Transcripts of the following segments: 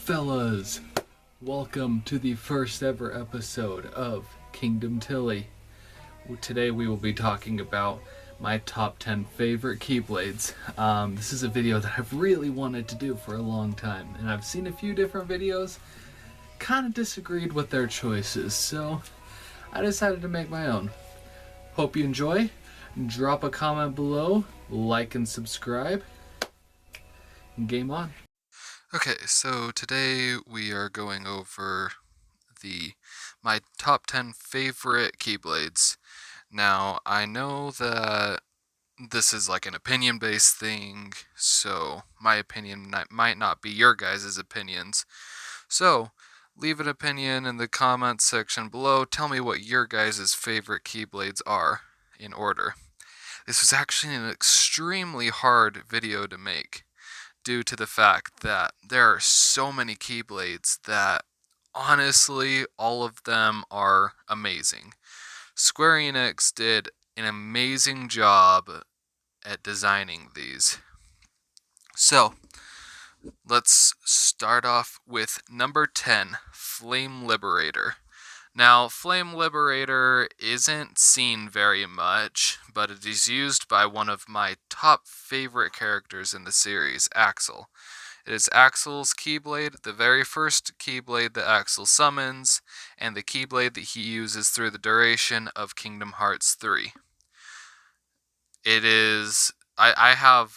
fellas! Welcome to the first ever episode of Kingdom Tilly. Today we will be talking about my top 10 favorite Keyblades. This is a video that I've really wanted to do for a long time, and I've seen a few different videos, kind of disagreed with their choices, so I decided to make my own. Hope you enjoy. Drop a comment below, like and subscribe, and game on. Okay, so today we are going over my top 10 favorite Keyblades. Now, I know that this is like an opinion-based thing, so my opinion might not be your guys' opinions. So, leave an opinion in the comments section below. Tell me what your guys' favorite Keyblades are in order. This was actually an extremely hard video to make, due to the fact that there are so many Keyblades that, honestly, all of them are amazing. Square Enix did an amazing job at designing these. So, let's start off with number 10, Flame Liberator. Now, Flame Liberator isn't seen very much, but it is used by one of my top favorite characters in the series, Axel. It is Axel's Keyblade, the very first Keyblade that Axel summons, and the Keyblade that he uses through the duration of Kingdom Hearts 3. It is... I have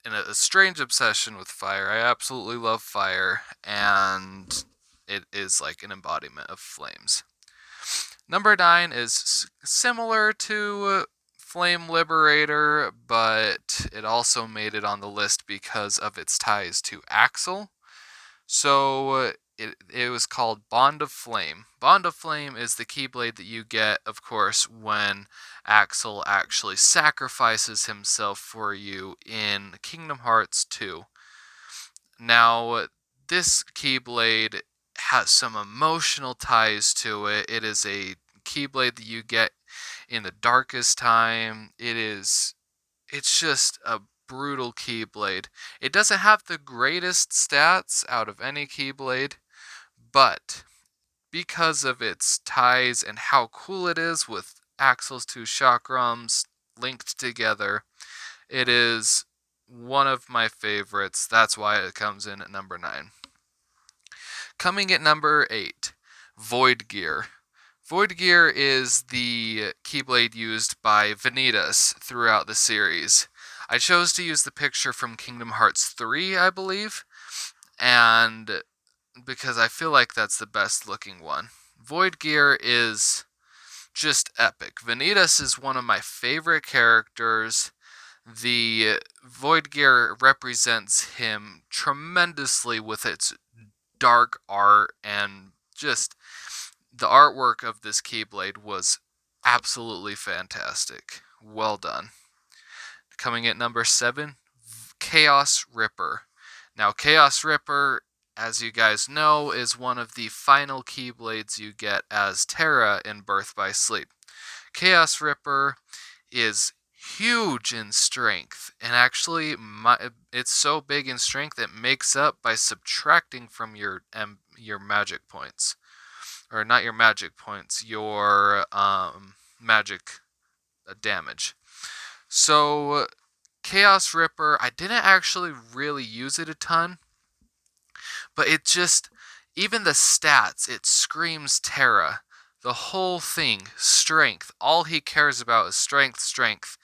a strange obsession with fire. I absolutely love fire, and it is like an embodiment of flames. Number 9 is similar to Flame Liberator, but it also made it on the list because of its ties to Axel. So it was called Bond of Flame. Bond of Flame is the Keyblade that you get, of course, when Axel actually sacrifices himself for you in Kingdom Hearts 2. Now, this Keyblade has some emotional ties to it. It is a Keyblade that you get in the darkest time. It's just a brutal Keyblade. It doesn't have the greatest stats out of any Keyblade, but because of its ties and how cool it is with Axel's two chakrams linked together, it is one of my favorites. That's why it comes in at number 9. Coming at number 8, Void Gear. Void Gear is the Keyblade used by Vanitas throughout the series. I chose to use the picture from Kingdom Hearts 3, I believe, and because I feel like that's the best looking one. Void Gear is just epic. Vanitas is one of my favorite characters. The Void Gear represents him tremendously with its dark art, and just the artwork of this Keyblade was absolutely fantastic. Well done. Coming at number 7, Chaos Ripper. Now, Chaos Ripper, as you guys know, is one of the final Keyblades you get as Terra in Birth by Sleep. Chaos Ripper is huge in strength, and actually it's so big in strength it makes up by subtracting from your magic points, or not your magic points, your magic damage. So Chaos Ripper, I didn't actually really use it a ton, but it just, even the stats, it screams Terra. The whole thing, strength. All he cares about is strength, strength.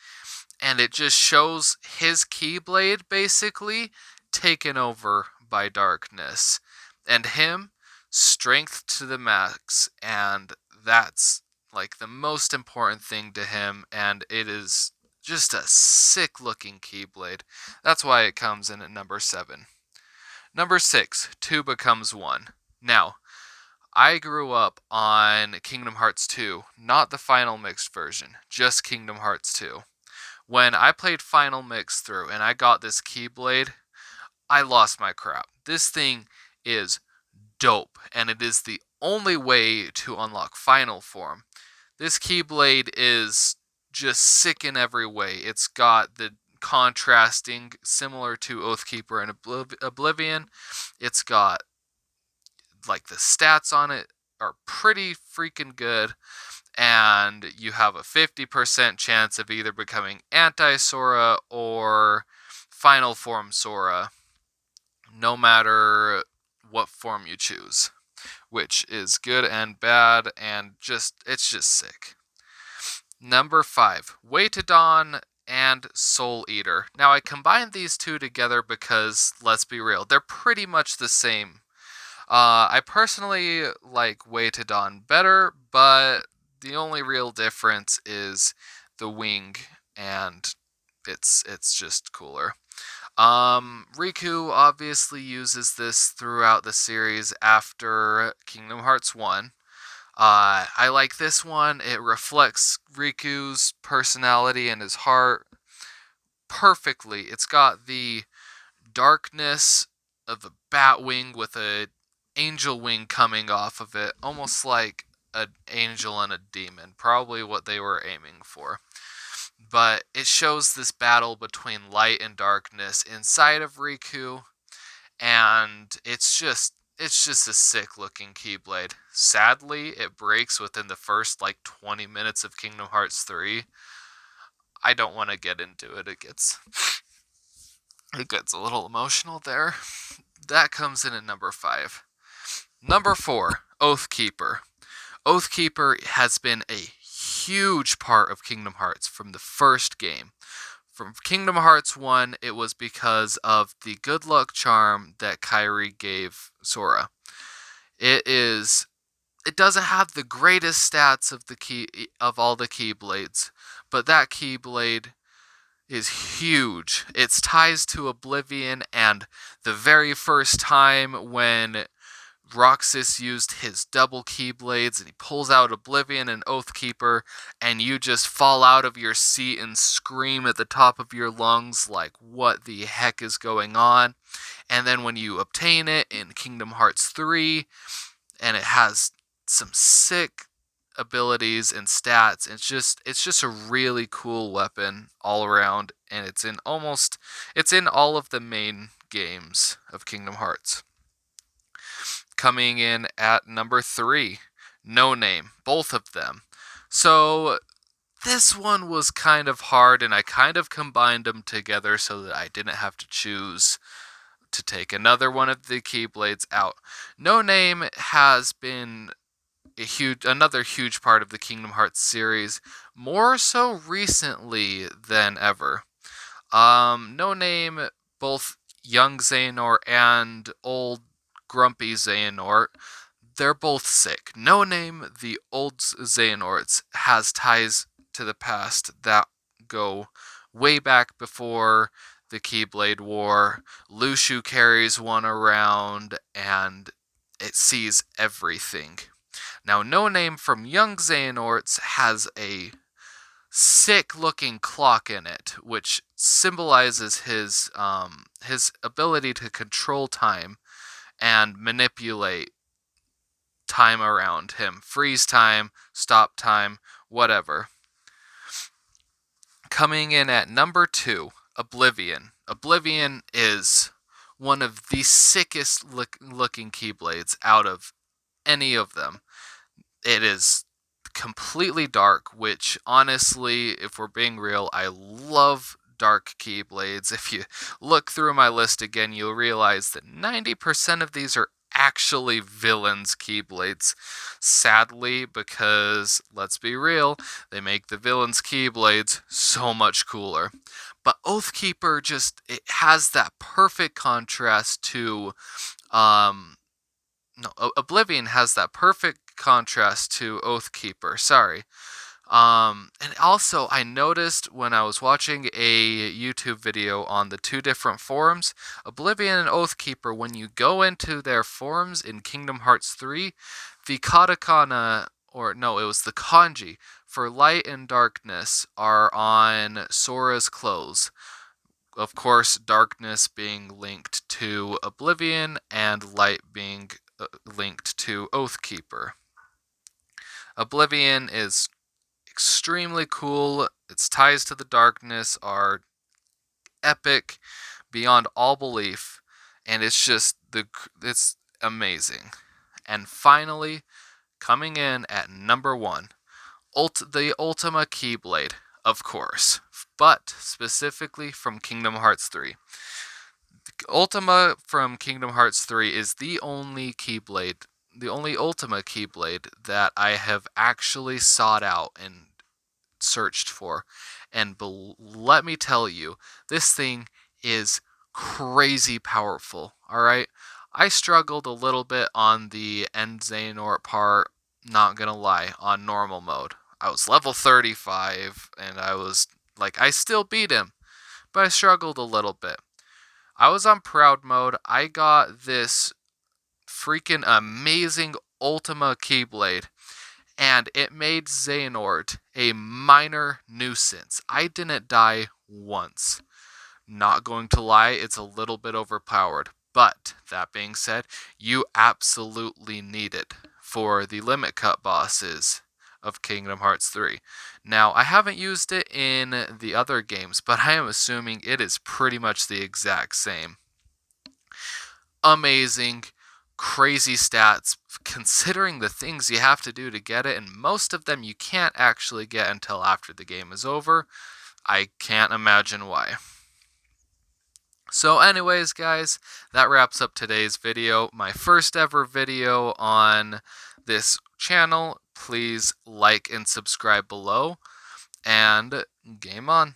And it just shows his Keyblade, basically, taken over by darkness. And him, strength to the max. And that's, like, the most important thing to him. And it is just a sick-looking Keyblade. That's why it comes in at number 7. Number 6, 2 Becomes 1. Now, I grew up on Kingdom Hearts 2, not the Final Mix version, just Kingdom Hearts 2. When I played Final Mix through and I got this Keyblade, I lost my crap. This thing is dope, and it is the only way to unlock Final Form. This Keyblade is just sick in every way. It's got the contrasting, similar to Oathkeeper and Oblivion. It's got like the stats on it are pretty freaking good, and you have a 50% chance of either becoming anti-Sora or final form Sora, no matter what form you choose, which is good and bad, and it's just sick. Number 5, Way to Dawn and Soul Eater. Now I combined these two together because, let's be real, they're pretty much the same. I personally like Way to Dawn better, but the only real difference is the wing, and it's just cooler. Riku obviously uses this throughout the series after Kingdom Hearts 1. I like this one. It reflects Riku's personality and his heart perfectly. It's got the darkness of a bat wing with a angel wing coming off of it, almost like an angel and a demon, probably what they were aiming for. But it shows this battle between light and darkness inside of Riku, and it's just a sick looking Keyblade. Sadly, it breaks within the first 20 minutes of Kingdom Hearts 3. I don't want to get into it. It gets a little emotional there. That comes in at number 5. Number 4, Oathkeeper. Oathkeeper has been a huge part of Kingdom Hearts from the first game. From Kingdom Hearts 1, it was because of the good luck charm that Kairi gave Sora. It doesn't have the greatest stats of all the Keyblades, but that Keyblade is huge. Its ties to Oblivion, and the very first time when Roxas used his double Keyblades and he pulls out Oblivion and Oathkeeper, and you just fall out of your seat and scream at the top of your lungs like, what the heck is going on? And then when you obtain it in Kingdom Hearts 3, and it has some sick abilities and stats, it's just a really cool weapon all around, and it's in all of the main games of Kingdom Hearts. Coming in at number 3, No Name, both of them. So this one was kind of hard, and I kind of combined them together so that I didn't have to choose to take another one of the Keyblades out. No Name has been another huge part of the Kingdom Hearts series, more so recently than ever. No Name, both young Xehanort and old grumpy Xehanort, they're both sick. No Name, the old Xehanorts, has ties to the past that go way back before the Keyblade War. Lushu carries one around, and it sees everything. Now, No Name from young Xehanorts has a sick-looking clock in it, which symbolizes his ability to control time and manipulate time around him. Freeze time, stop time, whatever. Coming in at number 2, Oblivion. Oblivion is one of the sickest looking Keyblades out of any of them. It is completely dark, which honestly, if we're being real, I love dark Keyblades. If you look through my list again, you'll realize that 90% of these are actually villains Keyblades. Sadly, because, let's be real, they make the villains Keyblades so much cooler. But Oathkeeper it has that perfect contrast to, Oblivion has that perfect contrast to Oathkeeper, sorry. And also, I noticed when I was watching a YouTube video on the two different forums, Oblivion and Oathkeeper, when you go into their forums in Kingdom Hearts 3, the katakana, or no, it was the kanji, for light and darkness are on Sora's clothes. Of course, darkness being linked to Oblivion, and light being linked to Oathkeeper. Oblivion is extremely cool. Its ties to the darkness are epic beyond all belief, and it's amazing. And finally, coming in at number 1, the Ultima Keyblade, of course, but specifically from Kingdom Hearts 3. Ultima from Kingdom Hearts 3 is the only Ultima Keyblade that I have actually sought out and searched for. And let me tell you, this thing is crazy powerful, alright? I struggled a little bit on the End Xehanort part, not gonna lie, on normal mode. I was level 35, and I still beat him, but I struggled a little bit. I was on proud mode. I got this freaking amazing Ultima Keyblade, and it made Xehanort a minor nuisance. I didn't die once. Not going to lie, it's a little bit overpowered. But, that being said, you absolutely need it for the limit cut bosses of Kingdom Hearts 3. Now, I haven't used it in the other games, but I am assuming it is pretty much the exact same. Amazing, crazy stats, considering the things you have to do to get it, and most of them you can't actually get until after the game is over. I can't imagine why. So anyways, guys, that wraps up today's video. My first ever video on this channel. Please like and subscribe below, and game on.